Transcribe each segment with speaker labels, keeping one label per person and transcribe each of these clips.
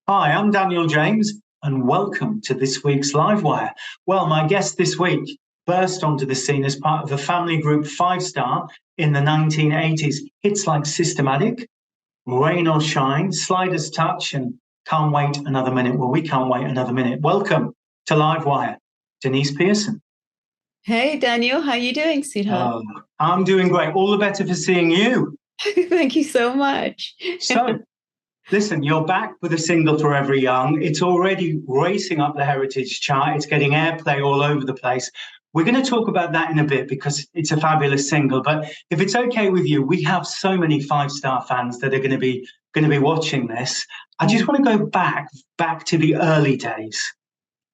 Speaker 1: Hi, I'm Daniel James, and welcome to this week's Livewire. Well, my guest this week burst onto the scene as part of a family group Five Star in the 1980s. Hits like Systematic, Rain or Shine, Sliders Touch, and Can't Wait Another Minute. Well, we can't wait another minute. Welcome to Livewire, Deniece Pearson.
Speaker 2: Hey Daniel, how you doing, sweetheart?
Speaker 1: Oh, I'm doing great. All the better for seeing you.
Speaker 2: Thank you so much.
Speaker 1: So, listen, you're back with a single Forever Young. It's already racing up the Heritage chart. It's getting airplay all over the place. We're going to talk about that in a bit because it's a fabulous single. But if it's okay with you, we have so many five-star fans that are going to be watching this. I just want to go back to the early days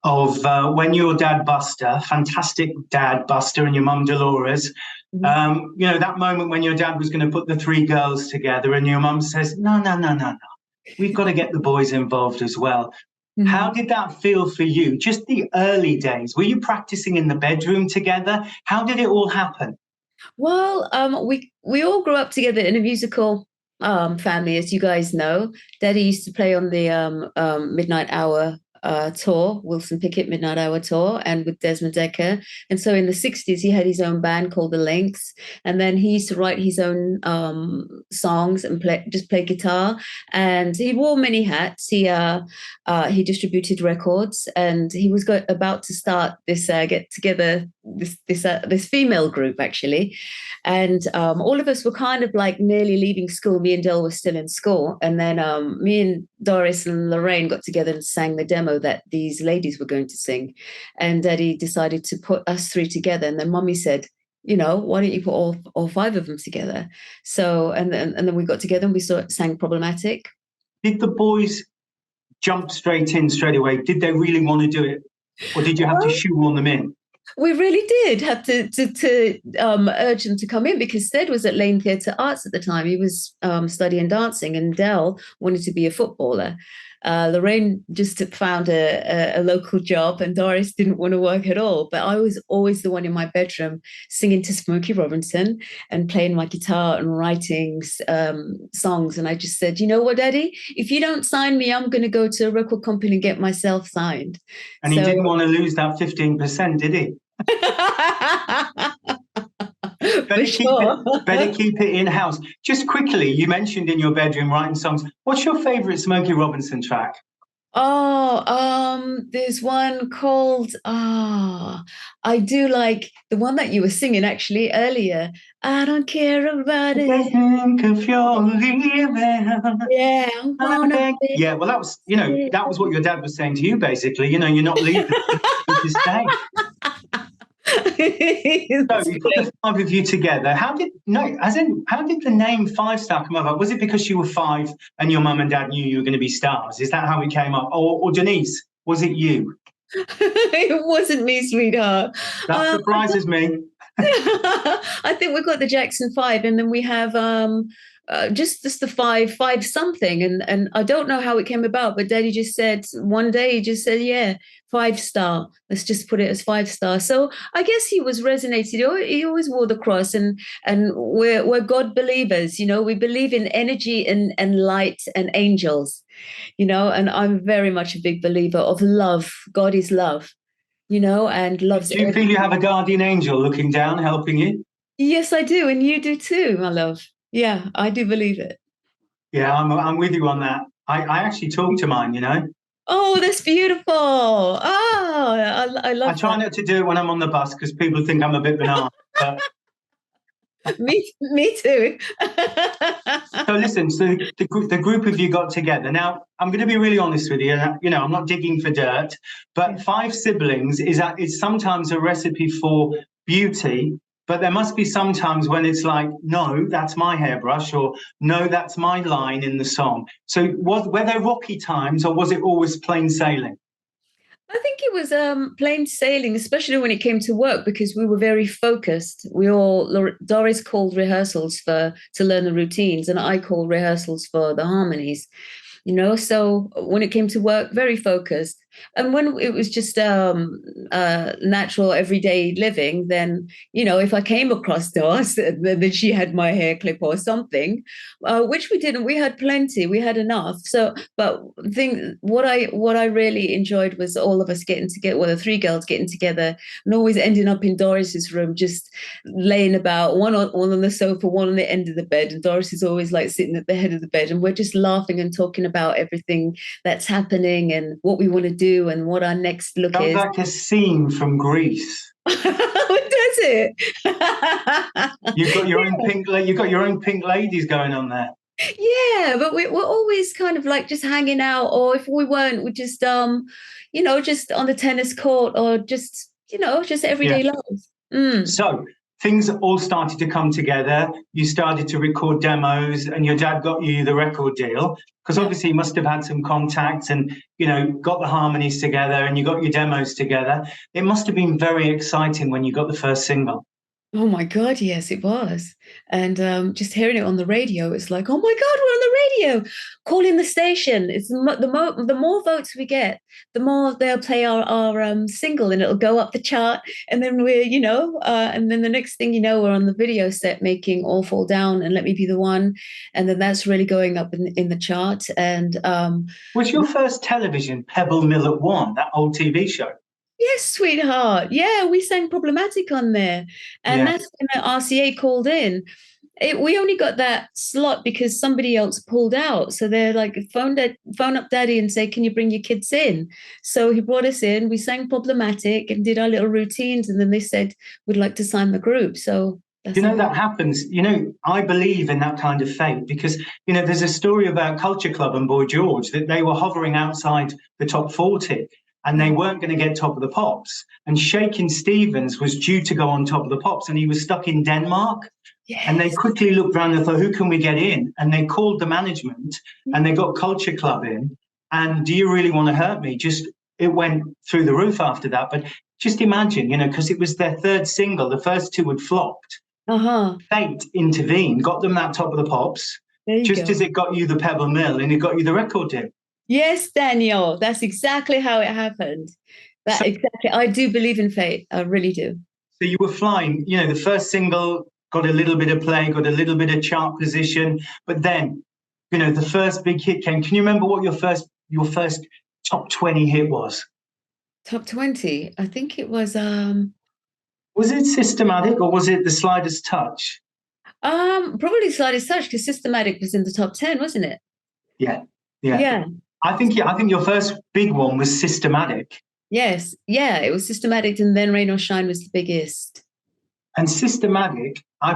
Speaker 1: of when your dad Buster, fantastic dad Buster, and your mum Dolores. That moment when your dad was going to put the three girls together, and your mum says, "No, no, no, no, no. We've got to get the boys involved as well." How
Speaker 2: Mhm.
Speaker 1: did that feel for you? Just the early days. Were you practicing in the bedroom together? How did it all happen?
Speaker 2: Well, we all grew up together in a musical family, as you guys know. Daddy used to play on the Midnight Hour tour, Wilson Pickett Midnight Hour tour, and with Desmond Decker. And so in the 60s, he had his own band called the Lynx. And then he used to write his own songs and play guitar. And he wore many hats. He distributed records, and he was about to start this get together, this female group actually. And all of us were kind of like nearly leaving school. Me and Del were still in school. And then me and Doris and Lorraine got together and sang the demo that these ladies were going to sing. And Daddy decided to put us three together. And then Mummy said, why don't you put all five of them together? So, and then we got together and we sang Problematic.
Speaker 1: Did the boys jump straight in straight away? Did they really want to do it, or did you have to
Speaker 2: Well,
Speaker 1: shoehorn them in?
Speaker 2: we really did have to urge them to come in because Stead was at Lane Theatre Arts at the time. He was studying dancing, and Dell wanted to be a footballer. Lorraine just found a local job, and Doris didn't want to work at all. But I was always the one in my bedroom singing to Smokey Robinson and playing my guitar and writing songs. And I just said, you know what, Daddy? If you don't sign me, I'm going to go to a record company and get myself signed.
Speaker 1: And he
Speaker 2: So
Speaker 1: didn't want to lose that 15%, did he?
Speaker 2: for
Speaker 1: Better keep it,
Speaker 2: sure.
Speaker 1: better keep it in house. Just quickly, you mentioned in your bedroom writing songs. What's your favorite Smokey Robinson track?
Speaker 2: Oh, there's one called I do like the one that you were singing actually earlier. I don't care about
Speaker 1: I
Speaker 2: it.
Speaker 1: think if you're leaving,
Speaker 2: Yeah, I wanna be
Speaker 1: yeah. Well, that was what your dad was saying to you, basically. You're not leaving, you to stay. So
Speaker 2: It's
Speaker 1: you put
Speaker 2: great.
Speaker 1: the five of you together. How did the name Five Star come about? Was it because you were five and your mum and dad knew you were going to be stars? Is that how it came up? Or Deneice, was it you?
Speaker 2: It wasn't me, sweetheart.
Speaker 1: That
Speaker 2: I
Speaker 1: surprises me.
Speaker 2: I think we've got the Jackson Five, and then we have just the five something, and I don't know how it came about, but Daddy just said one day he just said, yeah, 5 star. Let's just put it as 5 star. So I guess he was resonated. He always wore the cross, and we're God believers. We believe in energy and light and angels. And I'm very much a big believer of love. God is love. And loves
Speaker 1: Do you feel you have a guardian angel looking down, helping you?
Speaker 2: Yes, I do. And you do too, my love. Yeah, I do believe it.
Speaker 1: Yeah, I'm with you on that. I actually talk to mine.
Speaker 2: Oh, that's beautiful. Oh, I
Speaker 1: I
Speaker 2: love
Speaker 1: try
Speaker 2: that.
Speaker 1: not to do it when I'm on the bus because people think I'm a bit banana. But
Speaker 2: Me too.
Speaker 1: so listen, so the group of you got together. Now, I'm going to be really honest with you. I'm not digging for dirt, but
Speaker 2: Yeah.
Speaker 1: five siblings is sometimes a recipe for beauty. But there must be sometimes when it's like, no, that's my hairbrush, or no, that's my line in the song. So were there rocky times, or was it always plain sailing?
Speaker 2: I think it was plain sailing, especially when it came to work, because we were very focused. Doris called rehearsals to learn the routines, and I called rehearsals for the harmonies. So when it came to work, very focused. And when it was just natural everyday living, then, if I came across Doris, then she had my hair clip or something, which we didn't. We had plenty. We had enough. So, but what I really enjoyed was all of us getting together, well, the three girls getting together, and always ending up in Doris's room, just laying about, one on the sofa, one on the end of the bed, and Doris is always like sitting at the head of the bed, and we're just laughing and talking about everything that's happening and what we want to do and what our next look
Speaker 1: Sounds
Speaker 2: is.
Speaker 1: like a scene from Greece.
Speaker 2: Does it?
Speaker 1: You've got your own pink ladies going on there.
Speaker 2: Yeah, but we're always kind of like just hanging out, or if we weren't, we just just on the tennis court, or just just everyday life.
Speaker 1: So things all started to come together. You started to record demos, and your dad got you the record deal, because obviously you must have had some contacts and got the harmonies together, and you got your demos together. It must have been very exciting when you got the first single.
Speaker 2: Oh my God, yes, it was. And just hearing it on the radio, it's like, oh my God, we're on the radio. Calling the station. It's the more votes we get, the more they'll play our single, and it'll go up the chart. And then we're, and then the next thing we're on the video set making All Fall Down and Let Me Be the One. And then that's really going up in the chart. And
Speaker 1: was your first television Pebble Mill at One, that old TV show?
Speaker 2: Yes, sweetheart. Yeah, we sang Problematic on there. And that's when RCA called in. We only got that slot because somebody else pulled out. So they're like, phone up daddy and say, can you bring your kids in? So he brought us in. We sang Problematic and did our little routines. And then they said, we'd like to sign the group. So
Speaker 1: that happens. I believe in that kind of fate, because, there's a story about Culture Club and Boy George that they were hovering outside the top 40. And they weren't going to get Top of the Pops. And Shakin' Stevens was due to go on Top of the Pops, and he was stuck in Denmark. Yes. And they quickly looked around and thought, who can we get in? And they called the management, and they got Culture Club in. And Do You Really Want to Hurt Me? It went through the roof after that. But just imagine, because it was their third single. The first two had flopped. Fate intervened, got them that Top of the Pops, just as it got you the Pebble Mill and it got you the record deal.
Speaker 2: Yes, Daniel, that's exactly how it happened. Exactly. I do believe in fate. I really do.
Speaker 1: So you were flying, the first single got a little bit of play, got a little bit of chart position, but then, the first big hit came. Can you remember what your first top 20 hit was?
Speaker 2: Top 20? I think it was...
Speaker 1: Was it Systematic, or was it The Slightest Touch?
Speaker 2: Probably Slightest Touch, because Systematic was in the top 10, wasn't it?
Speaker 1: Yeah. I think your first big one was Systematic.
Speaker 2: Yes, yeah, it was Systematic, and then Rain or Shine was the biggest.
Speaker 1: And Systematic, I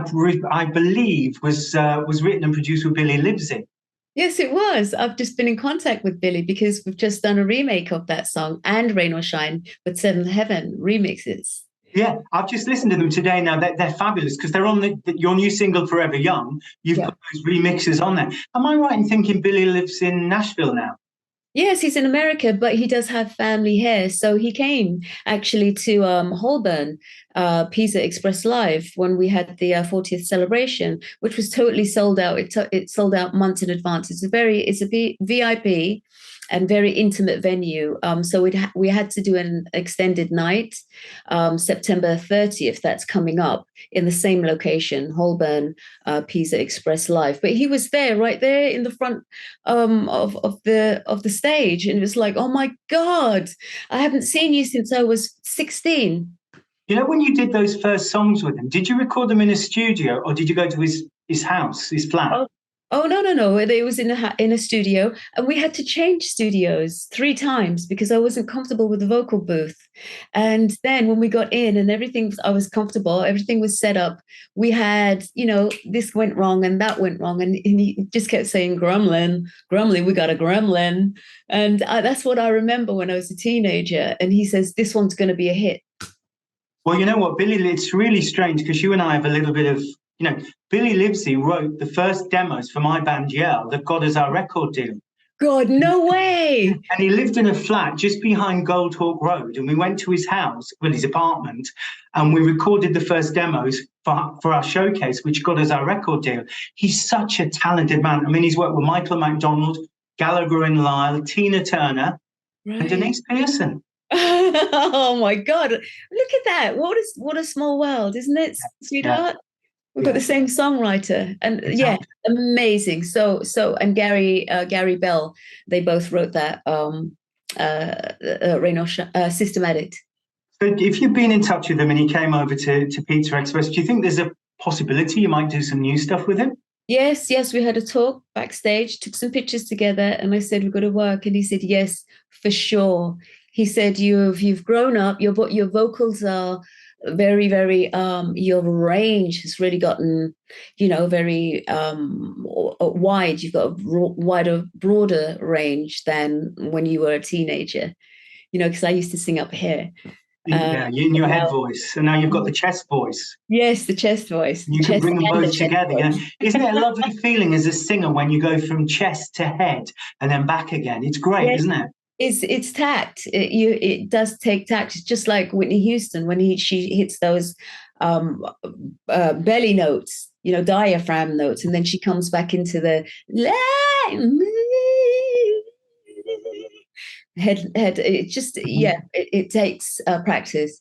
Speaker 1: believe, was written and produced with Billy Livesey.
Speaker 2: Yes, it was. I've just been in contact with Billy because we've just done a remake of that song and Rain or Shine with Seventh Heaven remixes.
Speaker 1: Yeah, I've just listened to them today. Now they're fabulous because they're on your new single Forever Young. You've got those remixes on there. Am I right in thinking Billy lives in Nashville now?
Speaker 2: Yes, he's in America, but he does have family here. So he came actually to Holborn, Pizza Express Live, when we had the 40th celebration, which was totally sold out. It sold out months in advance. It's a VIP and very intimate venue. So we had to do an extended night, September 30th. That's coming up in the same location, Holborn, Pizza Express Live. But he was there, right there in the front of the stage, and it was like, oh my God, I haven't seen you since I was 16.
Speaker 1: When you did those first songs with him, did you record them in a studio, or did you go to his house, his flat?
Speaker 2: Oh, no. It was in a studio, and we had to change studios 3 times because I wasn't comfortable with the vocal booth. And then when we got in and I was comfortable, everything was set up. We had, this went wrong and that went wrong. And he just kept saying, gremlin, we got a gremlin. And that's what I remember when I was a teenager. And he says, this one's going to be a hit.
Speaker 1: Well, you know what, Billy, it's really strange because you and I have a little bit of, Billy Livesey wrote the first demos for my band Yell that got us our record deal.
Speaker 2: God, no way.
Speaker 1: And he lived in a flat just behind Goldhawk Road. And we went to his house, his apartment, and we recorded the first demos for our showcase, which got us our record deal. He's such a talented man. I mean, he's worked with Michael McDonald, Gallagher and Lyle, Tina Turner. and Deniece Pearson.
Speaker 2: Oh my God. Look at that. What a small world, isn't it, sweetheart? We've got the same songwriter. And
Speaker 1: exactly.
Speaker 2: amazing. And Gary Bell, they both wrote that Systematic.
Speaker 1: So if you've been in touch with him and he came over to Pizza Express, do you think there's a possibility you might do some new stuff with him?
Speaker 2: Yes, we had a talk backstage, took some pictures together, and I said, we've got to work. And he said, yes, for sure. He said, you've grown up, your vocals are very, very, your range has really gotten, very wide. You've got a wider, broader range than when you were a teenager, because I used to sing up here.
Speaker 1: Yeah, in your head voice, and now you've got the chest voice.
Speaker 2: Yes, the chest voice.
Speaker 1: You can bring them both together. Isn't it a lovely feeling as a singer when you go from chest to head and then back again? It's great, isn't it?
Speaker 2: It's tact. It does take tact. It's just like Whitney Houston when she hits those belly notes, diaphragm notes, and then she comes back into the head. It just it takes practice.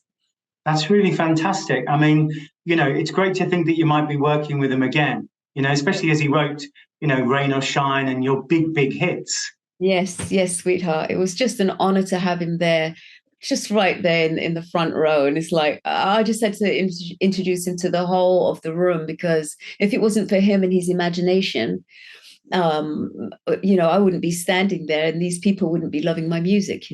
Speaker 1: That's really fantastic. I mean, it's great to think that you might be working with him again. Especially as he wrote, Rain or Shine and your big hits.
Speaker 2: Yes, sweetheart. It was just an honor to have him there, just right there in the front row. And it's like, I just had to introduce him to the whole of the room, because if it wasn't for him and his imagination, I wouldn't be standing there and these people wouldn't be loving my music,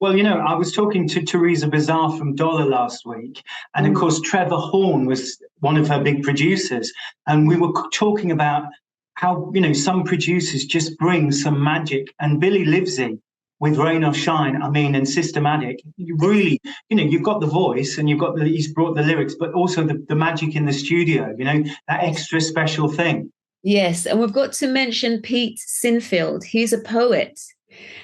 Speaker 2: Well,
Speaker 1: I was talking to Teresa Bizarre from Dollar last week. And of course, Trevor Horn was one of her big producers. And we were talking about how, some producers just bring some magic. And Billy Livesey with Rain or Shine, and Systematic, you really, you've got the voice and he's brought the lyrics, but also the magic in the studio, that extra special thing.
Speaker 2: Yes, and we've got to mention Pete Sinfield. He's a poet.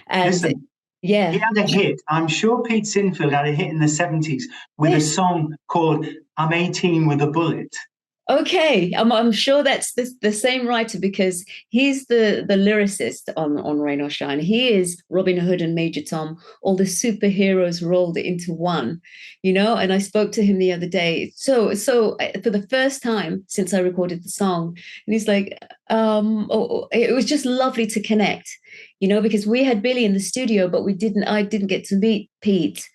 Speaker 2: And
Speaker 1: listen, he had a hit. I'm sure Pete Sinfield had a hit in the 70s with a song called I'm 18 with a Bullet.
Speaker 2: Okay, I'm sure that's the same writer, because he's the lyricist on Rain or Shine. He is Robin Hood and Major Tom, all the superheroes rolled into one, and I spoke to him the other day. So for the first time since I recorded the song, and he's like, it was just lovely to connect, because we had Billy in the studio, but I didn't get to meet Pete.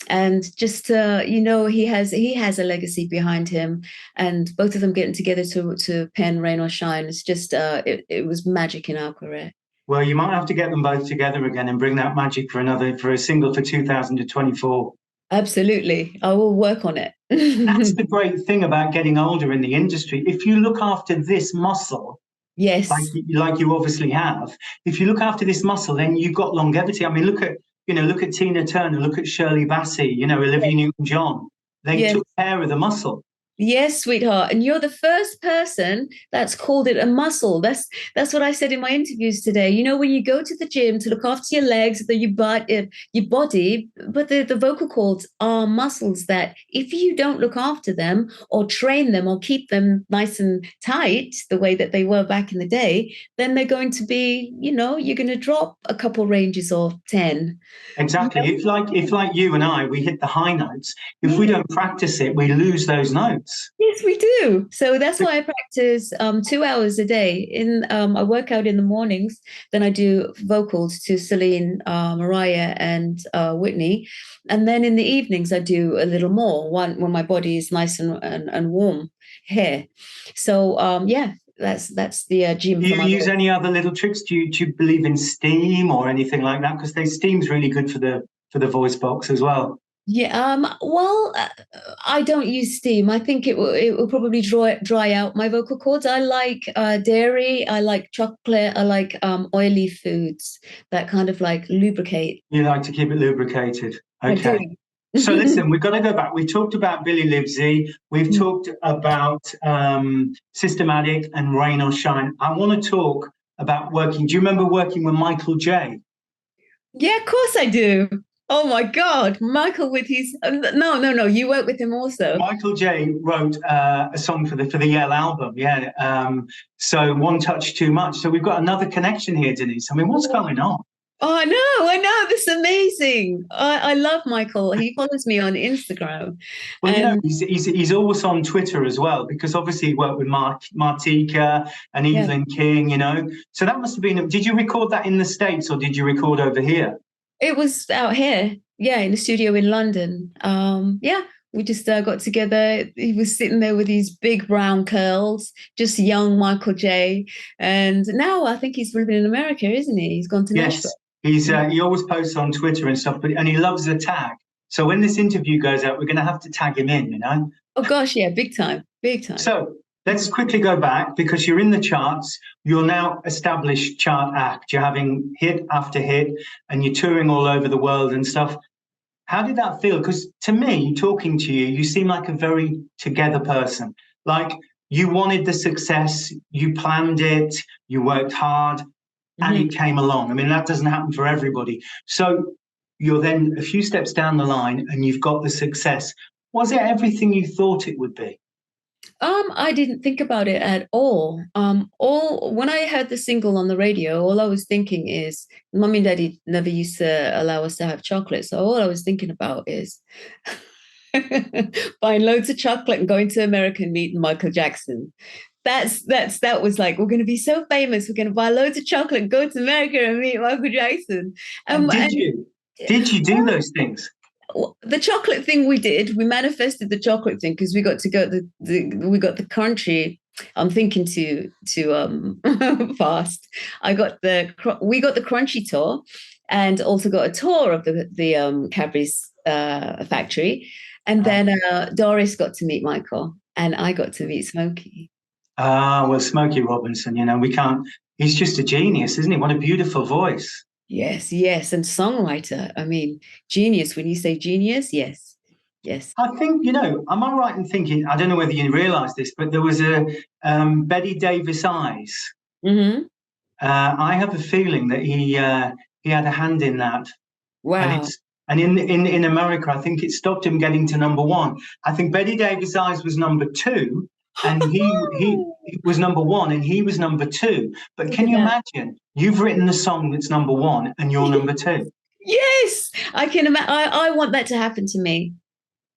Speaker 2: And just he has a legacy behind him, and both of them getting together to pen Rain or Shine, it's just it was magic in our career.
Speaker 1: Well, you might have to get them both together again and bring that magic for a single for 2024.
Speaker 2: Absolutely, I will work on it.
Speaker 1: That's the great thing about getting older in the industry. If you look after this muscle,
Speaker 2: yes,
Speaker 1: like you obviously have, if you look after this muscle, then you've got longevity. I mean, look at Tina Turner, look at Shirley Bassey, Olivia Newton-John. They took care of the muscle.
Speaker 2: Yes, sweetheart. And you're the first person that's called it a muscle. That's what I said in my interviews today. When you go to the gym to look after your legs, your body, but the vocal cords are muscles that if you don't look after them or train them or keep them nice and tight the way that they were back in the day, then they're going to be, you're going to drop a couple ranges or 10.
Speaker 1: Exactly. If like you and I, we hit the high notes, if we don't practice it, we lose those notes.
Speaker 2: Yes, we do. So that's why I practice 2 hours a day. I work out in the mornings, then I do vocals to Celine, Mariah, and Whitney, and then in the evenings I do a little more when my body is nice and warm here. So that's the gym.
Speaker 1: Do you use any other little tricks? Do you believe in steam or anything like that? Because steam's really good for the voice box as well.
Speaker 2: Yeah, well, I don't use steam. I think it will probably dry out my vocal cords. I like dairy, I like chocolate, I like oily foods that kind of like lubricate.
Speaker 1: You like to keep it lubricated. Okay. So listen, we've got to go back. We talked about Billy Livesey. We've talked about Systematic and Rain or Shine. I want to talk about working. Do you remember working with Michael J?
Speaker 2: Yeah, of course I do. Oh my God, Michael with his no, you work with him also.
Speaker 1: Michael J wrote a song for the Yell album, so One Touch Too Much. So we've got another connection here, Deneice. I mean, what's going on?
Speaker 2: Oh, I know. that's amazing. I love Michael. He follows me on Instagram.
Speaker 1: Well,
Speaker 2: And
Speaker 1: he's always on Twitter as well, because obviously he worked with Martika and
Speaker 2: yeah,
Speaker 1: Evelyn King, So that must have been. Did you record that in the States or did you record over here?
Speaker 2: it was out here. Yeah, in the studio in London. Yeah, we just got together. He was sitting there with his big brown curls, just young Michael J. And now I think he's living in America, isn't he? He's gone to
Speaker 1: Yes,
Speaker 2: Nashville.
Speaker 1: he always posts on Twitter and stuff, and he loves a tag. So when this interview goes out, we're going to have to tag him in.
Speaker 2: Oh gosh, yeah, big time, big time.
Speaker 1: So let's quickly go back, because you're in the charts. You're now established chart act. You're having hit after hit, and you're touring all over the world and stuff. How did that feel? Because to me, talking to you, you seem like a very together person. Like, you wanted the success, you planned it, you worked hard, and it came along. I mean, that doesn't happen for everybody. So you're then a few steps down the line and you've got the success. Was it everything you thought it would be?
Speaker 2: I didn't think about it at all. All when I heard the single on the radio, all I was thinking is, Mummy and Daddy never used to allow us to have chocolate, so all I was thinking about is buying loads of chocolate and going to America and meeting Michael Jackson. That was like, we're going to be so famous, we're going to buy loads of chocolate and go to America and meet Michael Jackson.
Speaker 1: And did you? Did you do those things?
Speaker 2: The chocolate thing we did, we manifested the chocolate thing because we got to go we got the country. I'm thinking too fast. We got the crunchy tour, and also got a tour of the Cadbury's factory, and then Doris got to meet Michael, and I got to meet Smokey.
Speaker 1: Well, Smokey Robinson, we can't. He's just a genius, isn't he? What a beautiful voice.
Speaker 2: Yes, and songwriter. I mean, genius. When you say genius, yes.
Speaker 1: I think, am I right in thinking, I don't know whether you realise this, but there was a Betty Davis Eyes.
Speaker 2: Mm-hmm.
Speaker 1: I have a feeling that he had a hand in that.
Speaker 2: Wow.
Speaker 1: And in America, I think it stopped him getting to number one. I think Betty Davis Eyes was number two, and he was number one, and he was number two. But can you imagine? You've written the song that's number one, and you're number two.
Speaker 2: Yes, I can imagine. I want that to happen to me.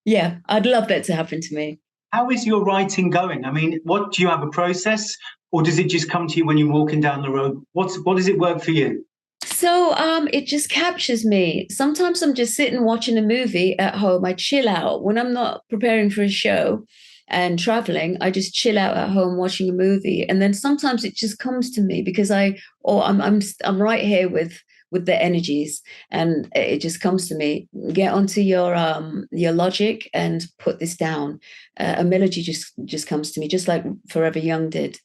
Speaker 2: Yeah, I'd love that to happen to me.
Speaker 1: How is your writing going? I mean, what do you have a process, or does it just come to you when you're walking down the road? What does it work for you?
Speaker 2: So it just captures me. Sometimes I'm just sitting watching a movie at home. I chill out when I'm not preparing for a show and traveling. I just chill out at home watching a movie, and then sometimes it just comes to me because I'm right here with the energies, and it just comes to me. Get onto your logic and put this down. A melody just comes to me, just like Forever Young did.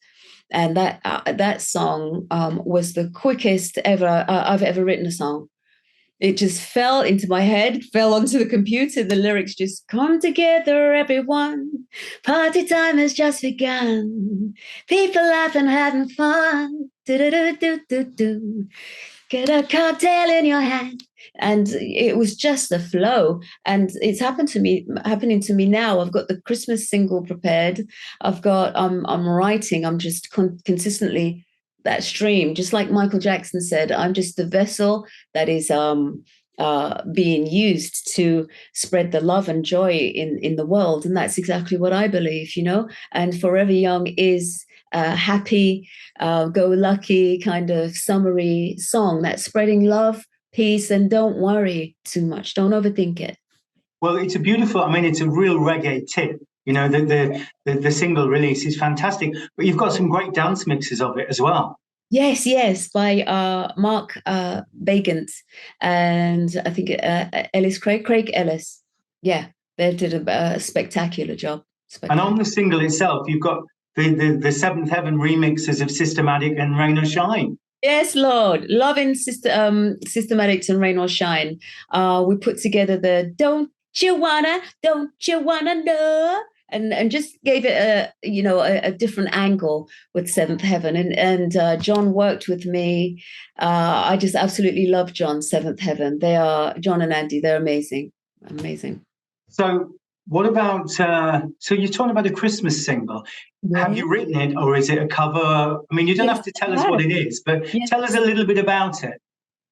Speaker 2: And that song was the quickest ever I've ever written a song. It just fell into my head, fell onto the computer. The lyrics just come together, everyone. Party time has just begun. People laughing, having fun. Do-do-do-do-do-do. Get a cocktail in your hand. And it was just a flow. And it's happening to me now. I've got the Christmas single prepared. I'm writing. I'm just consistently that stream, just like Michael Jackson said, I'm just the vessel that is being used to spread the love and joy in the world. And that's exactly what I believe, and Forever Young is a happy, go-lucky kind of summery song that's spreading love, peace, and don't worry too much. Don't overthink it.
Speaker 1: Well, it's a real reggae tip. The single release is fantastic, but you've got some great dance mixes of it as well.
Speaker 2: Yes, by Mark Bagant and I think Craig Ellis. Yeah, they did a spectacular job.
Speaker 1: And on the single itself, you've got the Seventh Heaven remixes of Systematic and Rain or Shine.
Speaker 2: Yes, Lord, loving Systematics and Rain or Shine. We put together the Don't You Wanna Know, and just gave it a different angle with Seventh Heaven. And John worked with me. I just absolutely love John, Seventh Heaven. John and Andy, they're amazing.
Speaker 1: So what about, so you're talking about a Christmas single. Yeah. Have you written it, or is it a cover? I mean, you don't have to tell us what it is, but tell us a little bit about it.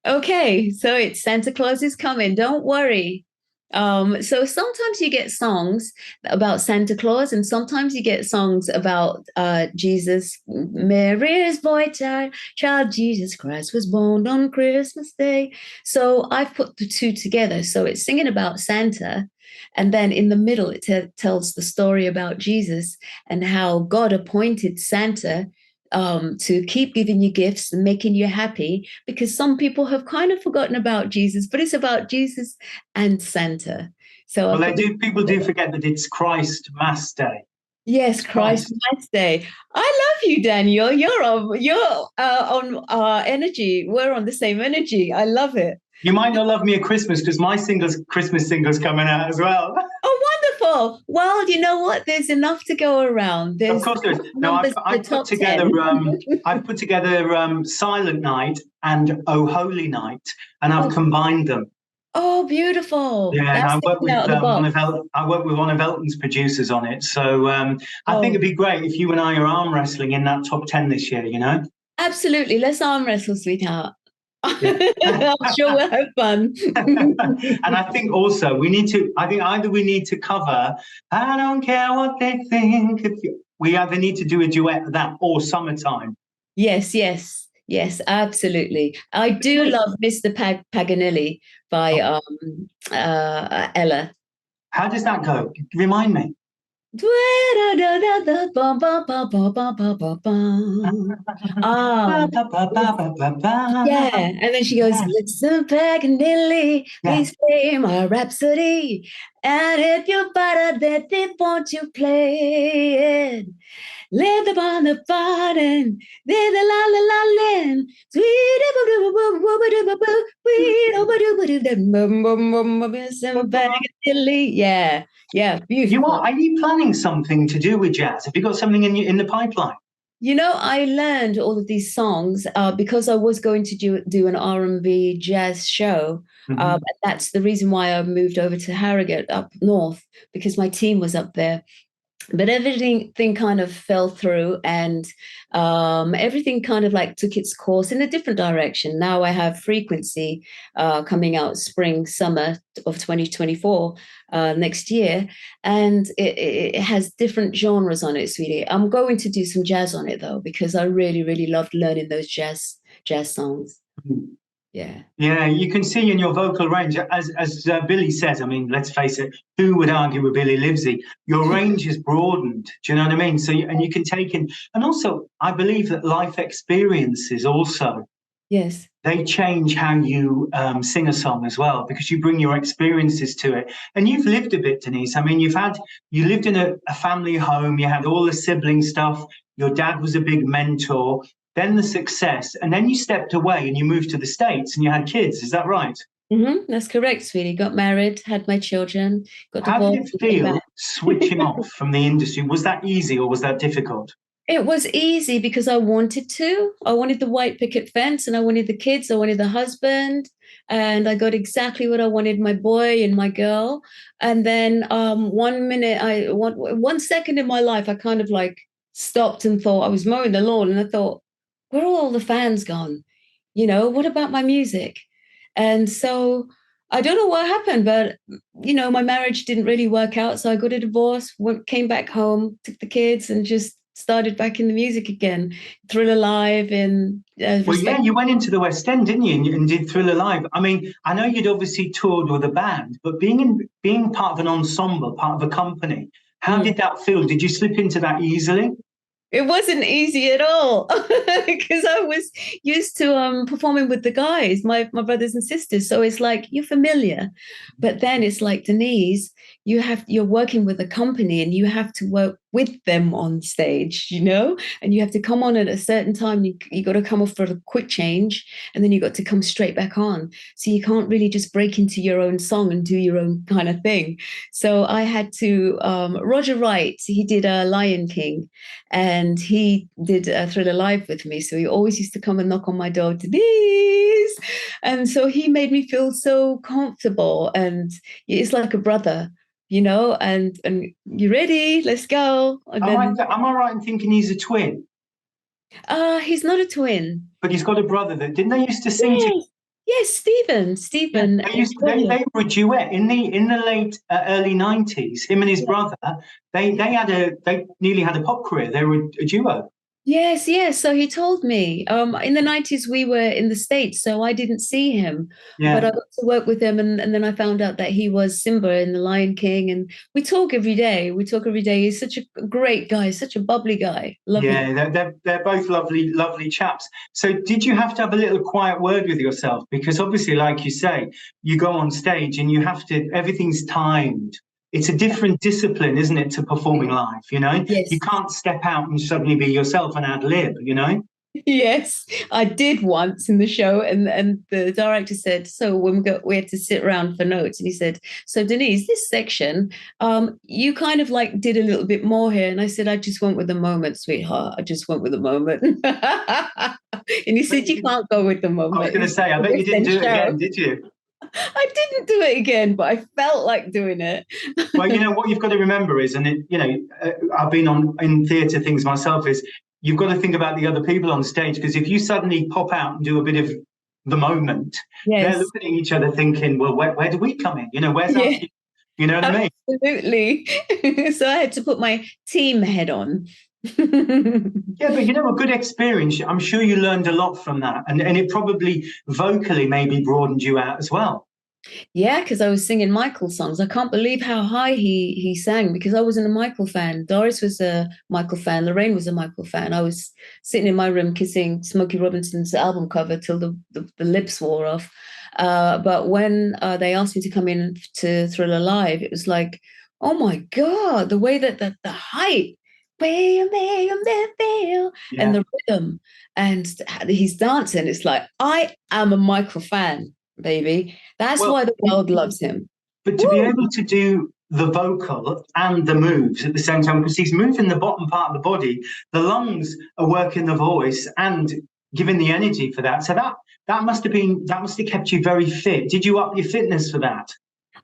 Speaker 2: Okay, so it's Santa Claus is coming. Don't worry. So sometimes you get songs about Santa Claus, and sometimes you get songs about Jesus. Mary's boy child Jesus Christ was born on Christmas Day. So I've put the two together. So it's singing about Santa, and then in the middle it tells the story about Jesus and how God appointed Santa to keep giving you gifts and making you happy, because some people have kind of forgotten about Jesus, but it's about Jesus and Santa. So I
Speaker 1: Well, they
Speaker 2: put
Speaker 1: do. People do forget that it's Christ Mass Day.
Speaker 2: yes,
Speaker 1: It's
Speaker 2: Christ
Speaker 1: Christ.
Speaker 2: Mass Day. I love you, Daniel. You're on energy. We're on the same energy. I love it.
Speaker 1: You might not love me at Christmas because my Christmas single's coming out as well.
Speaker 2: Oh, wonderful. Well, you know what? There's enough to go around.
Speaker 1: Of
Speaker 2: There's
Speaker 1: course there is. No,
Speaker 2: numbers, the top 10.
Speaker 1: I've put together Silent Night and Oh Holy Night, and I've
Speaker 2: Oh,
Speaker 1: combined them.
Speaker 2: oh, beautiful.
Speaker 1: Yeah, and
Speaker 2: That's thinking out of the box.
Speaker 1: I work with one of Elton's producers on it. So I think
Speaker 2: Oh,
Speaker 1: it'd be great if you and I are arm wrestling in that top 10 this year. You know?
Speaker 2: absolutely. Let's arm wrestle, sweetheart.
Speaker 1: Yeah.
Speaker 2: I'm sure we'll have fun.
Speaker 1: And I think also we need to. I think either we need to cover. I don't care what they think. We either need to do a duet of that or Summertime.
Speaker 2: Yes, yes, yes, absolutely. I do
Speaker 1: Wait,
Speaker 2: love Mr. Paganelli by Ella.
Speaker 1: how does that go? Remind me.
Speaker 2: Ah, yeah. And then she goes,
Speaker 1: Yes.
Speaker 2: listen, Paganelli,
Speaker 1: Yeah.
Speaker 2: please play my rhapsody. And if you're better than they want you play it. Live upon the bottom, then the la la la land. Sweet, yeah, yeah,
Speaker 1: You
Speaker 2: beautiful.
Speaker 1: are you planning something to do with jazz? Have you got something in the pipeline?
Speaker 2: You know, I learned all of these songs because I was going to do an R&B jazz show.
Speaker 1: Mm-hmm.
Speaker 2: And that's the reason why I moved over to Harrogate up north, because my team was up there. But everything kind of fell through, and everything kind of like took its course in a different direction. Now I have Frequency coming out spring summer of 2024 next year, and it has different genres on it, sweetie. I'm going to do some jazz on it though, because I really really loved learning those jazz songs. Yeah.
Speaker 1: Yeah, you can see in your vocal range, as Billy says. I mean, let's face it. Who would argue with Billy Livesey? Your range is broadened. Do you know what I mean? So, and you can take in, and also, I believe that life experiences also
Speaker 2: Yes.
Speaker 1: they change how you sing a song as well because you bring your experiences to it. And you've lived a bit, Deneice. I mean, you lived in a family home. You had all the sibling stuff. Your dad was a big mentor. Then the success, and then you stepped away and you moved to the States and you had kids. Is that right?
Speaker 2: That's correct, sweetie. Got married, had my children, got
Speaker 1: How did it
Speaker 2: divorced, and came back.
Speaker 1: feel switching off from the industry? Was that easy or was that difficult?
Speaker 2: It was easy because I wanted to. I wanted the white picket fence, and I wanted the kids. I wanted the husband, and I got exactly what I wanted, my boy and my girl. And then one second in my life, I kind of like stopped and thought, I was mowing the lawn, and I thought, where are all the fans gone? What about my music? And so I don't know what happened, but my marriage didn't really work out. So I got a divorce, came back home, took the kids, and just started back in the music again. Thriller Live and
Speaker 1: Well, yeah,
Speaker 2: Respect.
Speaker 1: you went into the West End, didn't you, and did Thriller Live. I mean, I know you'd obviously toured with a band, but being part of an ensemble, part of a company, how
Speaker 2: Mm.
Speaker 1: did that feel? Did you slip into that easily?
Speaker 2: It wasn't easy at all because I was used to performing with the guys, my brothers and sisters. So it's like you're familiar, but then it's like Deneice, you're working with a company and you have to work with them on stage, and you have to come on at a certain time. You got to come off for a quick change, and then you got to come straight back on. So you can't really just break into your own song and do your own kind of thing. So I had to. Roger Wright, he did a Lion King and he did a Thriller Live with me. So he always used to come and knock on my door, Deneice. And so he made me feel so comfortable. And it's like a brother, and you ready? Let's go. And then
Speaker 1: Am I right in thinking he's a twin?
Speaker 2: he's not a twin.
Speaker 1: But he's got a brother that didn't they used to sing together?
Speaker 2: Yes. Yes, Stephen,
Speaker 1: Yeah,
Speaker 2: Stephen
Speaker 1: they
Speaker 2: and
Speaker 1: used
Speaker 2: Claudia.
Speaker 1: they were a duet in the late early 90s. Him and his brother, they nearly had a pop career. They were a duo.
Speaker 2: Yes, yes. So he told me, in the 90s we were in the States, so I didn't see him, but
Speaker 1: Yeah,
Speaker 2: I got to work with him, and then I found out that he was Simba in The Lion King, and we talk every day. We talk every day. He's such a great guy, such a bubbly guy. Lovely.
Speaker 1: yeah, they're both lovely chaps. So did you have to have a little quiet word with yourself? Because obviously, like you say, you go on stage and you have to, everything's timed. It's a different discipline, isn't it, to performing live, you know? You
Speaker 2: Yes.
Speaker 1: can't step out and suddenly be yourself and ad lib, you know?
Speaker 2: Yes, I did once in the show, and the director said, "So when we had to sit around for notes, and he said, so Deneice, this section, you kind of like did a little bit more here," and I said, "I just went with the moment, sweetheart. I just went with the moment." And he
Speaker 1: But
Speaker 2: said, "You can't go with the
Speaker 1: I was
Speaker 2: moment.
Speaker 1: going to
Speaker 2: It's
Speaker 1: say, I bet you
Speaker 2: a
Speaker 1: didn't
Speaker 2: different
Speaker 1: do it
Speaker 2: show."
Speaker 1: again, did you?
Speaker 2: I didn't do it again, but I felt like doing it.
Speaker 1: Well, you know what you've got to remember is, and I've been on in theatre things myself. Is you've got to think about the other people on stage because if you suddenly pop out and do a bit of the moment, they're
Speaker 2: Yes,
Speaker 1: looking at each other thinking, "Well, where do we come in? You know, where's our
Speaker 2: yeah,
Speaker 1: cue?" You know what I mean?
Speaker 2: absolutely. So I had to put my team head on.
Speaker 1: Yeah, but you know, a good experience. I'm sure you learned a lot from that, and it probably vocally maybe broadened you out as well.
Speaker 2: Yeah, because I was singing Michael songs. I can't believe how high he sang because I wasn't a Michael fan. Doris was a Michael fan. Lorraine was a Michael fan. I was sitting in my room kissing Smokey Robinson's album cover till the lips wore off. But when they asked me to come in to Thriller Live, it was like, oh my God, the way that the height, and
Speaker 1: Yeah.
Speaker 2: the rhythm, and he's dancing. It's like, I am a Michael fan, baby. That's
Speaker 1: Well,
Speaker 2: why the world loves him.
Speaker 1: but to be
Speaker 2: Woo!
Speaker 1: able to do the vocal and the moves at the same time, because he's moving the bottom part of the body, the lungs are working the voice and giving the energy for that. So that must have kept you very fit. Did you up your fitness for that?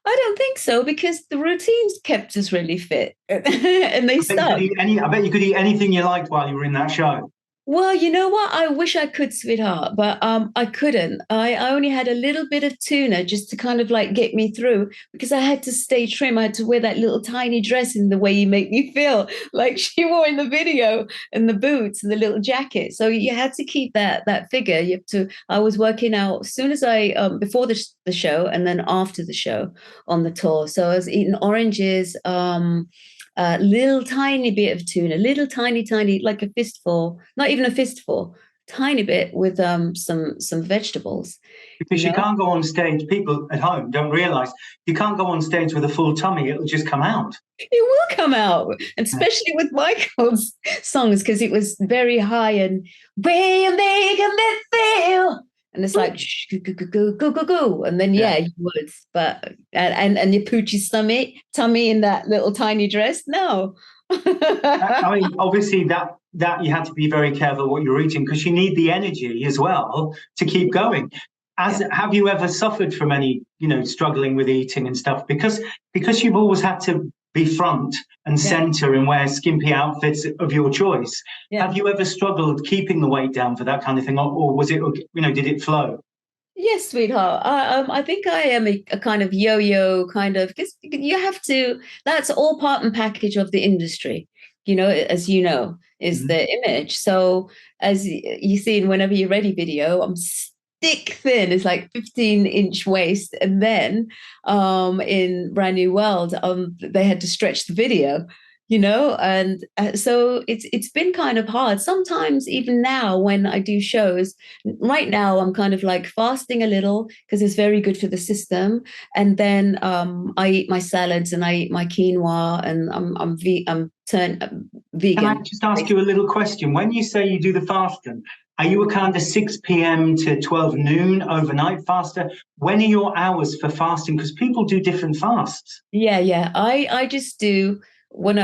Speaker 2: I don't think so because the routines kept us really fit and they
Speaker 1: I bet you could
Speaker 2: stuck.
Speaker 1: eat any. I bet you could eat anything you liked while you were in that show.
Speaker 2: Well, you know what? I wish I could, sweetheart, but I couldn't. I only had a little bit of tuna just to kind of like get me through because I had to stay trim. I had to wear that little tiny dress in the way you make me feel like she wore in the video, and the boots and the little jacket. So you had to keep that figure. You have to. I was working out as soon as I before the show and then after the show on the tour. So I was eating oranges. Little tiny bit of tuna, little tiny, like a fistful, not even a fistful, tiny bit with some vegetables, you
Speaker 1: Because you
Speaker 2: know.
Speaker 1: can't go on stage. People at home don't realise you can't go on stage with a full tummy. It'll just come out.
Speaker 2: It will come out, and especially with Michael's songs because it was very high and way making me feel. And it's like go, and then
Speaker 1: Yeah.
Speaker 2: yeah, you would, but and your poochie tummy in that little tiny dress. No,
Speaker 1: I mean, obviously that you had to be very careful what you're eating because you need the energy as well to keep going. As
Speaker 2: yeah,
Speaker 1: have you ever suffered from any, struggling with eating and stuff? Because you've always had to be front and
Speaker 2: yeah,
Speaker 1: center and wear skimpy outfits of your choice.
Speaker 2: yeah.
Speaker 1: Have you ever struggled keeping the weight down for that kind of thing, or was it, did it flow?
Speaker 2: Yes, sweetheart. I think I am a kind of yo-yo kind of because you have to. That's all part and package of the industry. As you know, is
Speaker 1: Mhm.
Speaker 2: the image. So as you see in Whenever You're Ready video, I'm stick thin. It's like 15-inch waist, and then in Brand New World, they had to stretch the video. And so it's been kind of hard. Sometimes even now when I do shows right now I'm kind of like fasting a little because it's very good for the system, and then I eat my salads and I eat my quinoa, and I'm turned
Speaker 1: Can I
Speaker 2: vegan.
Speaker 1: just ask you a little question? When you say you do the fasting, are you a kind of 6 p.m. to 12 noon overnight faster? When are your hours for fasting? Because people do different fasts.
Speaker 2: Yeah. I just do when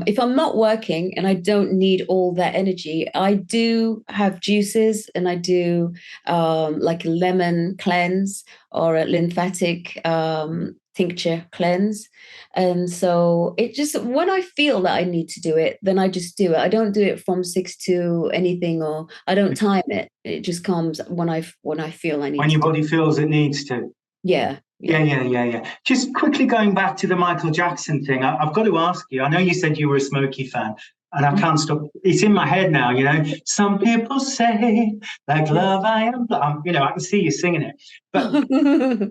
Speaker 2: if I'm not working and I don't need all that energy, I do have juices, and I do like a lemon cleanse or a lymphatic tincture cleanse. And so it just, when I feel that I need to do it, then I just do it. I don't do it from 6 to anything, or I don't time it. It just comes when I feel I need
Speaker 1: When
Speaker 2: to
Speaker 1: your
Speaker 2: do it.
Speaker 1: body feels it needs to.
Speaker 2: Yeah.
Speaker 1: Yeah. Just quickly going back to the Michael Jackson thing, I've got to ask you. I know you said you were a Smokey fan, and I can't stop. It's in my head now. Some people say, like love, I am. I can see you singing it. But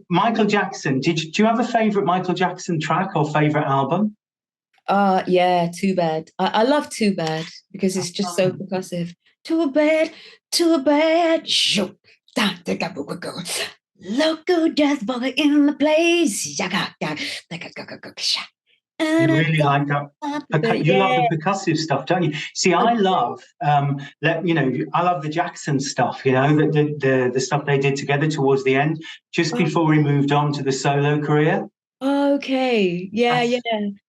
Speaker 1: Michael Jackson, do you have a favorite Michael Jackson track or favorite album?
Speaker 2: Yeah, Too Bad. I love Too Bad because it's just so percussive. Too bad. Shoot. Loco death bugger in the place.
Speaker 1: You really like that. You love the percussive stuff, don't you? See, I love, I love the Jackson stuff. The stuff they did together towards the end, just before he moved on to the solo career.
Speaker 2: Okay. Yeah.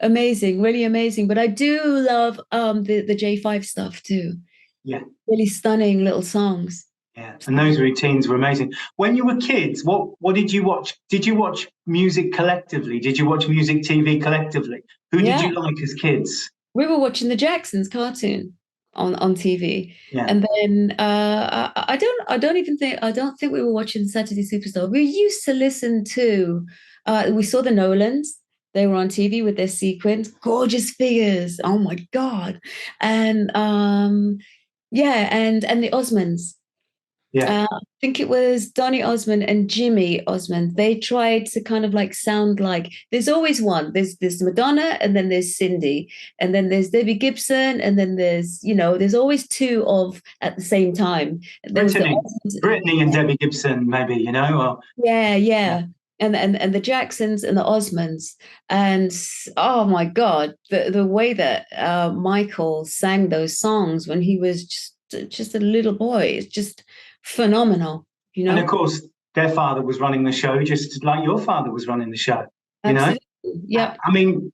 Speaker 2: Amazing. Really amazing. But I do love the J5 stuff too.
Speaker 1: Yeah.
Speaker 2: Really stunning little songs.
Speaker 1: Yeah. And those routines were amazing. When you were kids, what did you watch? Did you watch music collectively? Did you watch music TV collectively? Who did you like as kids?
Speaker 2: We were watching the Jacksons cartoon on TV.
Speaker 1: Yeah.
Speaker 2: And then I don't think we were watching Saturday Superstar. We used to listen to we saw the Nolans. They were on TV with their sequins, gorgeous figures. Oh my God. And and the Osmonds.
Speaker 1: Yeah.
Speaker 2: I think it was Donny Osmond and Jimmy Osmond. They tried to kind of like sound like there's always one. There's Madonna, and then there's Cindy, and then there's Debbie Gibson, and then there's always two of at the same time. There
Speaker 1: Brittany and Debbie Gibson, maybe, or
Speaker 2: yeah. And the Jacksons and the Osmonds. And oh my God, the way that Michael sang those songs when he was just a little boy, it's just phenomenal.
Speaker 1: And of course, their father was running the show, just like your father was running the show.
Speaker 2: Absolutely. Yeah.
Speaker 1: I mean,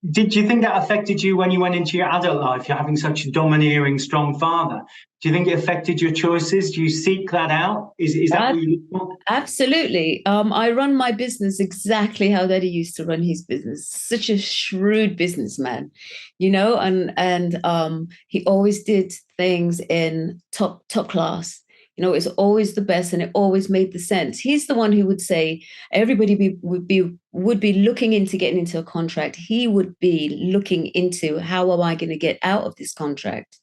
Speaker 1: did you think that affected you when you went into your adult life? You're having such a domineering, strong father. Do you think it affected your choices? Do you seek that out? Is that what you want?
Speaker 2: Absolutely. I run my business exactly how Daddy used to run his business. Such a shrewd businessman, and he always did things in top class. It's always the best, and it always made the sense. He's the one who would say everybody would be looking into getting into a contract. He would be looking into how am I going to get out of this contract,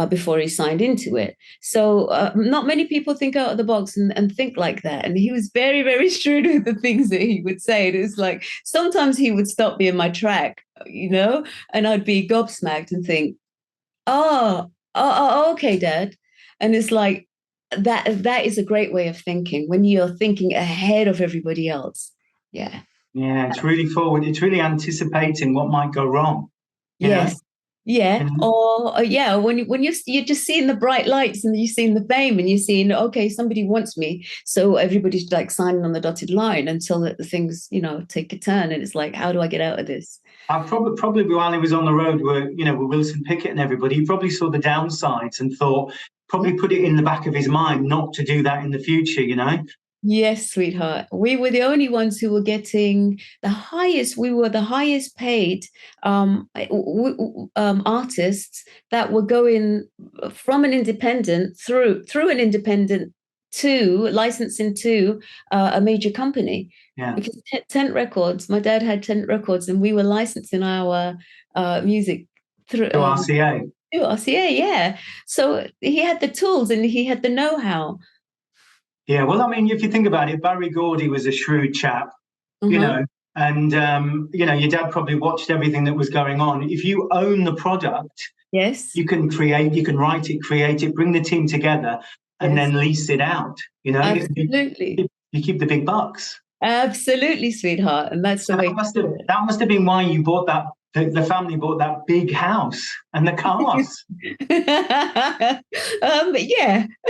Speaker 2: before he signed into it. So not many people think out of the box and think like that. And he was very, very shrewd with the things that he would say. It was like sometimes he would stop me in my track, and I'd be gobsmacked and think, oh, okay, Dad. And it's like that is a great way of thinking when you're thinking ahead of everybody else. Yeah.
Speaker 1: Yeah, it's really forward. It's really anticipating what might go wrong.
Speaker 2: Yes. Yeah.
Speaker 1: Mm-hmm.
Speaker 2: Or when you're just seeing the bright lights and you're seeing the fame and you're seeing, okay, somebody wants me. So everybody's like signing on the dotted line until the things, take a turn. And it's like, how do I get out of this?
Speaker 1: I probably while he was on the road with Wilson Pickett and everybody, he probably saw the downsides and thought, probably put it in the back of his mind not to do that in the future,
Speaker 2: Yes, sweetheart. We were the only ones who were getting the highest. We were the highest paid artists that were going from an independent through an independent to licensing to a major company.
Speaker 1: Yeah.
Speaker 2: Because Tent Records, my dad had Tent Records, and we were licensing our music through
Speaker 1: RCA.
Speaker 2: RCA, yeah. So he had the tools and he had the know-how.
Speaker 1: Yeah, well, I mean, if you think about it, Barry Gordy was a shrewd chap, and your dad probably watched everything that was going on. If you own the product,
Speaker 2: yes,
Speaker 1: you can write it, create it, bring the team together, and then lease it out.
Speaker 2: Absolutely.
Speaker 1: You keep the big bucks.
Speaker 2: Absolutely, sweetheart, and that's the way.
Speaker 1: That must have been why you bought that. The family bought that big house and the cars.
Speaker 2: Yeah,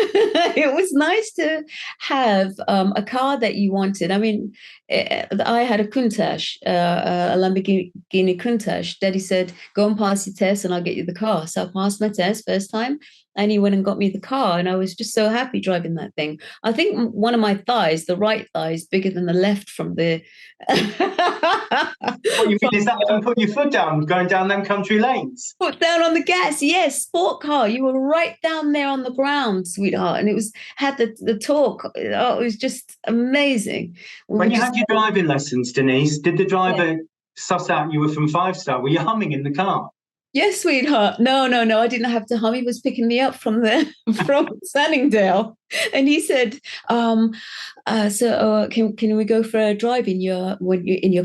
Speaker 2: it was nice to have a car that you wanted. I mean, I had a Countach, a Lamborghini Countach. Daddy said, "Go and pass your test, and I'll get you the car." So I passed my test first time. and he went and got me the car, and I was just so happy driving that thing. I think one of my thighs, the right thigh, is bigger than the left from the.
Speaker 1: What you mean is that from putting your foot down, going down them country lanes?
Speaker 2: Foot down on the gas, yes, sport car. You were right down there on the ground, sweetheart, and it was had the torque. Oh, it was just amazing.
Speaker 1: When you had your driving lessons, Deneice, did the driver suss out you were from 5-star? Were you humming in the car?
Speaker 2: Yes, sweetheart. No, I didn't have to hum. He was picking me up from Sunningdale, and he said, can we go for a drive in your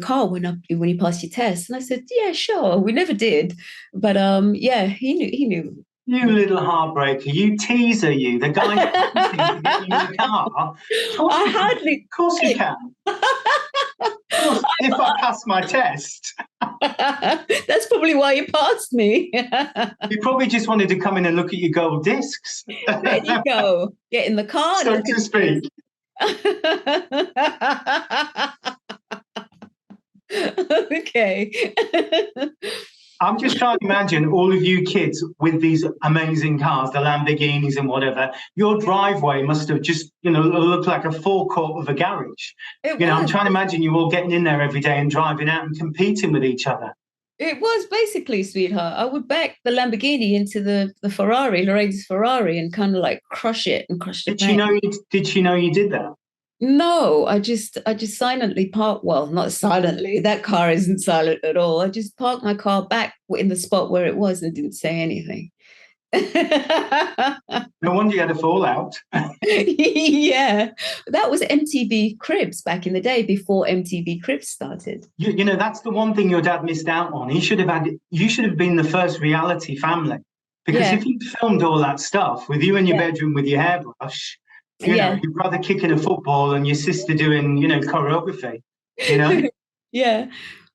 Speaker 2: car when you pass your test?" And I said, "Yeah, sure." We never did, but yeah, he knew.
Speaker 1: You little heartbreaker, you teaser, you the guy to get you in the car. Of course you can. If I pass my test.
Speaker 2: That's probably why you passed me.
Speaker 1: You probably just wanted to come in and look at your gold discs.
Speaker 2: There you go. Get in the car.
Speaker 1: So to speak.
Speaker 2: Okay.
Speaker 1: I'm just trying to imagine all of you kids with these amazing cars, the Lamborghinis and whatever. Your driveway must have just, looked like a forecourt of a garage. I'm trying to imagine you all getting in there every day and driving out and competing with each other.
Speaker 2: It was basically, sweetheart. I would back the Lamborghini into the Ferrari, Loretta's Ferrari, and kind of like crush it. Did she know you did that? No, I just silently parked. Well, not silently. That car isn't silent at all. I just parked my car back in the spot where it was and didn't say anything.
Speaker 1: No wonder you had a fallout.
Speaker 2: Yeah, that was MTV Cribs back in the day before MTV Cribs started.
Speaker 1: That's the one thing your dad missed out on. You should have been the first reality family, because if you filmed all that stuff with you in your bedroom with your hairbrush. Your brother kicking a football and your sister doing, choreography,
Speaker 2: Yeah.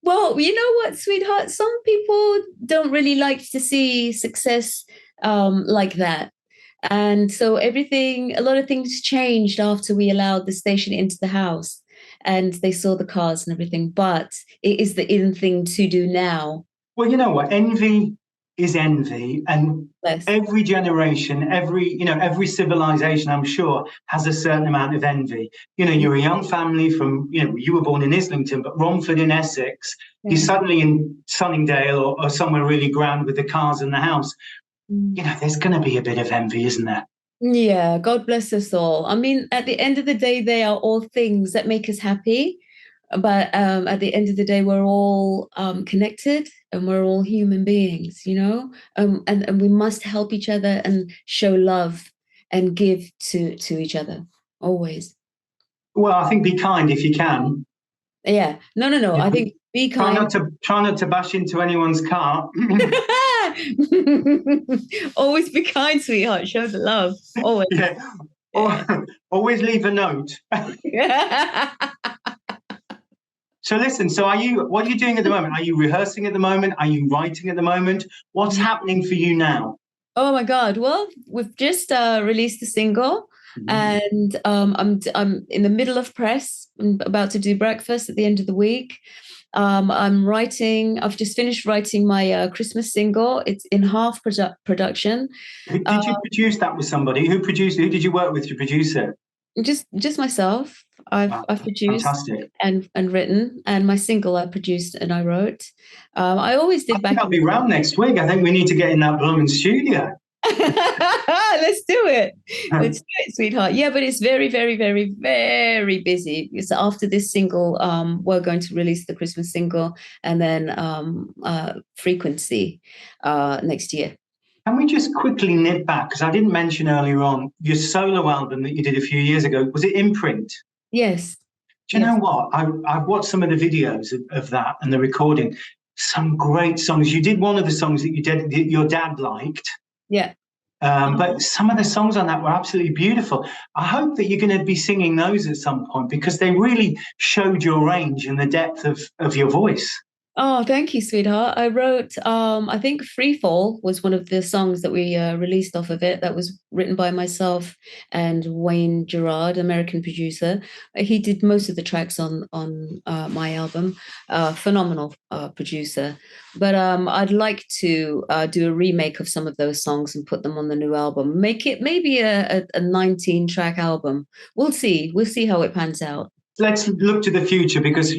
Speaker 2: Well, you know what, sweetheart? Some people don't really like to see success like that. And so a lot of things changed after we allowed the station into the house and they saw the cars and everything. But it is the in thing to do now.
Speaker 1: Well, you know what? Envy is envy, and every generation, every civilization, I'm sure, has a certain amount of envy. You're a young family from, you were born in Islington, but Romford in Essex. You're suddenly in Sunningdale or somewhere really grand with the cars and the house. There's going to be a bit of envy, isn't there?
Speaker 2: Yeah, God bless us all. I mean, at the end of the day, they are all things that make us happy. But at the end of the day, we're all connected and we're all human beings, and we must help each other and show love and give to each other always.
Speaker 1: Well, I think be kind if you can.
Speaker 2: Yeah. No. Yeah. I think be kind.
Speaker 1: Try not to bash into anyone's car.
Speaker 2: Always be kind, sweetheart. Show the love. Always.
Speaker 1: Yeah. Always leave a note. So listen, what are you doing at the moment? Are you rehearsing at the moment? Are you writing at the moment? What's happening for you now?
Speaker 2: Oh my God. Well, we've just released the single and I'm in the middle of press. I'm about to do breakfast at the end of the week. I've just finished writing my Christmas single. It's in half production.
Speaker 1: Did you produce that with somebody? Who did you work with to produce it?
Speaker 2: Just myself. I've produced and written, and my single I produced and I wrote. I always did.
Speaker 1: I'll be around next week. I think we need to get in that blooming studio.
Speaker 2: Let's do it. Let's do it, sweetheart. Yeah, but it's very, very, very, very busy. So after this single, we're going to release the Christmas single and then Frequency next year.
Speaker 1: Can we just quickly nip back? Because I didn't mention earlier on your solo album that you did a few years ago. Was it Imprint?
Speaker 2: Yes.
Speaker 1: Do you know what? I've watched some of the videos of that and the recording. Some great songs. You did one of the songs that your dad liked.
Speaker 2: Yeah.
Speaker 1: But some of the songs on that were absolutely beautiful. I hope that you're going to be singing those at some point because they really showed your range and the depth of your voice.
Speaker 2: Oh, thank you, sweetheart. I wrote, I think Free Fall was one of the songs that we released off of it. That was written by myself and Wayne Gerard, American producer. He did most of the tracks on my album. Phenomenal producer. But I'd like to do a remake of some of those songs and put them on the new album. Make it maybe a 19-track album. We'll see. We'll see how it pans out.
Speaker 1: Let's look to the future because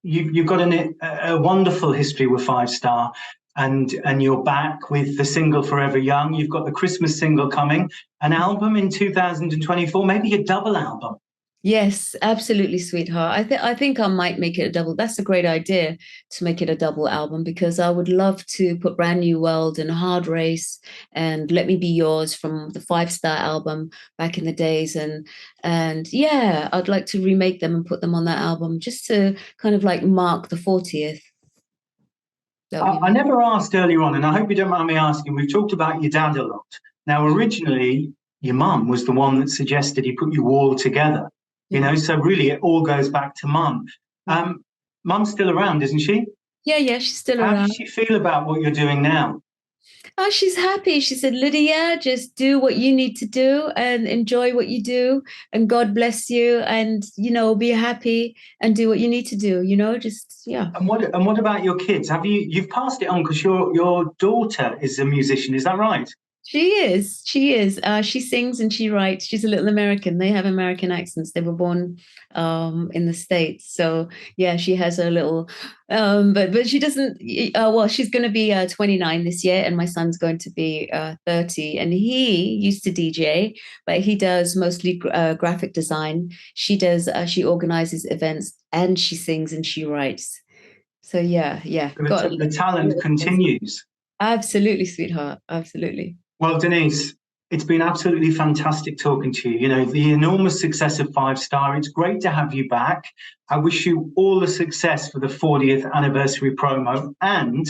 Speaker 1: you've got a wonderful history with Five Star, and you're back with the single Forever Young. You've got the Christmas single coming, an album in 2024, maybe a double album.
Speaker 2: Yes, absolutely, sweetheart. I think I might make it a double. That's a great idea to make it a double album because I would love to put Brand New World and Hard Race and Let Me Be Yours from the Five Star album back in the days, and yeah, I'd like to remake them and put them on that album just to kind of like mark the 40th.
Speaker 1: I never asked earlier on, and I hope you don't mind me asking. We've talked about your dad a lot. Now, originally, your mum was the one that suggested he put you all together. So really it all goes back to mum. Mum's still around, isn't she?
Speaker 2: Yeah, she's still around.
Speaker 1: How does she feel about what you're doing now?
Speaker 2: Oh, she's happy. She said, Lydia, just do what you need to do and enjoy what you do. And God bless you. And, be happy and do what you need to do, just, yeah.
Speaker 1: And what about your kids? You've passed it on because your daughter is a musician, is that right?
Speaker 2: She is. She sings and she writes. She's a little American. They have American accents. They were born in the States. So yeah, she has a little, but she doesn't. Well, she's going to be 29 this year, and my son's going to be 30. And he used to DJ, but he does mostly graphic design. She does. She organizes events, and she sings and she writes. So yeah.
Speaker 1: The talent continues.
Speaker 2: Absolutely, sweetheart. Absolutely.
Speaker 1: Well, Deneice, it's been absolutely fantastic talking to you. The enormous success of Five Star. It's great to have you back. I wish you all the success for the 40th anniversary promo. And,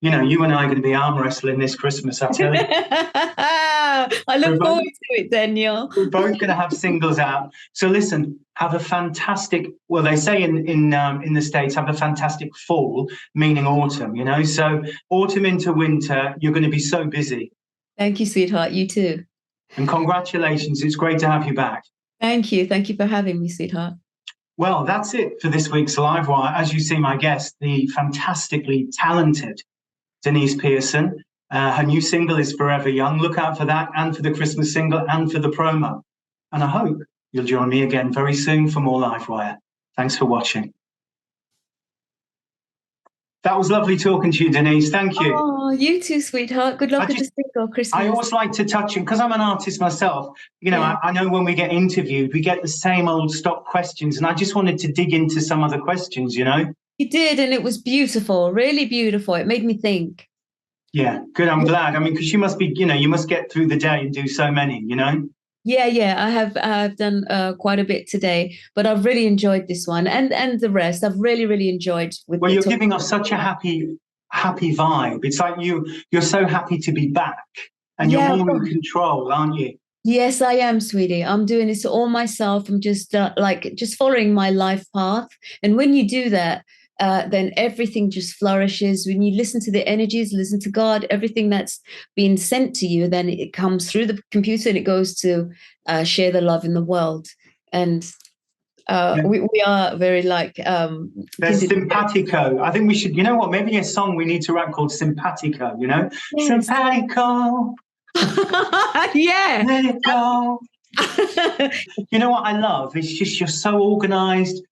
Speaker 1: you and I are going to be arm wrestling this Christmas, I tell you.
Speaker 2: I look forward to it, Daniel.
Speaker 1: We're both going to have singles out. So listen, have a fantastic, well, they say in the States, have a fantastic fall, meaning autumn, So autumn into winter, you're going to be so busy.
Speaker 2: Thank you, sweetheart. You too.
Speaker 1: And congratulations. It's great to have you back.
Speaker 2: Thank you. Thank you for having me, sweetheart.
Speaker 1: Well, that's it for this week's Live Wire. As you see, my guest, the fantastically talented Deniece Pearson. Her new single is Forever Young. Look out for that and for the Christmas single and for the promo. And I hope you'll join me again very soon for more Live Wire. Thanks for watching. That was lovely talking to you, Deniece. Thank you.
Speaker 2: Oh, you too, sweetheart. Good luck with the single, Christmas.
Speaker 1: I always like to touch him because I'm an artist myself. I know when we get interviewed, we get the same old stock questions, and I just wanted to dig into some other questions, You
Speaker 2: did, and it was beautiful, really beautiful. It made me think.
Speaker 1: Yeah, good. I'm glad. I mean, because you must be, you must get through the day and do so many,
Speaker 2: Yeah, I've done quite a bit today, but I've really enjoyed this one and the rest. I've really enjoyed.
Speaker 1: Well, you're giving us such a happy vibe. It's like you're so happy to be back, and you're more in control, aren't you?
Speaker 2: Yes, I am, sweetie. I'm doing this all myself. I'm just just following my life path, and when you do that, then everything just flourishes. When you listen to the energies, listen to God, everything that's been sent to you, then it comes through the computer and it goes to share the love in the world. And we are very
Speaker 1: there's simpatico. I think we should, maybe a song we need to write called Simpatico, Yes. Simpatico.
Speaker 2: Yeah.
Speaker 1: Let it go. What I love? It's just you're so organized.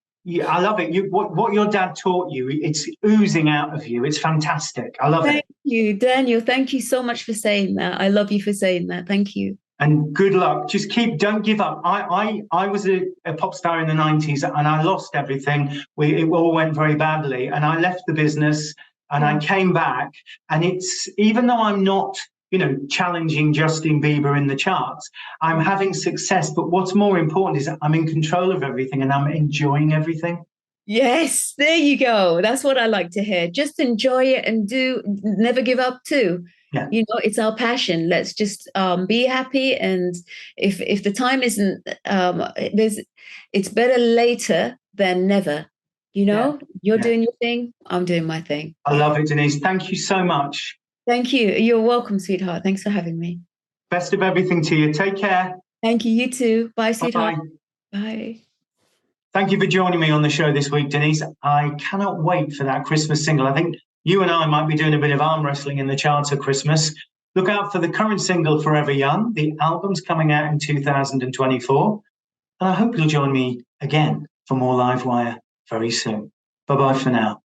Speaker 1: I love it. What your dad taught you, it's oozing out of you. It's fantastic. I love it.
Speaker 2: Thank you, Daniel. Thank you so much for saying that. I love you for saying that. Thank you.
Speaker 1: And good luck. Just don't give up. I was a pop star in the 90s and I lost everything. It all went very badly. And I left the business and I came back. And it's, even though I'm not, challenging Justin Bieber in the charts, I'm having success. But what's more important is I'm in control of everything and I'm enjoying everything.
Speaker 2: Yes, there you go. That's what I like to hear. Just enjoy it and never give up too.
Speaker 1: Yeah.
Speaker 2: It's our passion. Let's just be happy. And if the time isn't, it's better later than never. You know, you're
Speaker 1: Yeah.
Speaker 2: doing your thing, I'm doing my thing.
Speaker 1: I love it, Deniece. Thank you so much.
Speaker 2: Thank you. You're welcome, sweetheart. Thanks for having me.
Speaker 1: Best of everything to you. Take care.
Speaker 2: Thank you. You too. Bye,
Speaker 1: Bye-bye.
Speaker 2: sweetheart. Bye.
Speaker 1: Thank you for joining me on the show this week, Deniece. I cannot wait for that Christmas single. I think you and I might be doing a bit of arm wrestling in the charts at Christmas. Look out for the current single, Forever Young. The album's coming out in 2024. And I hope you'll join me again for more Livewire very soon. Bye-bye for now.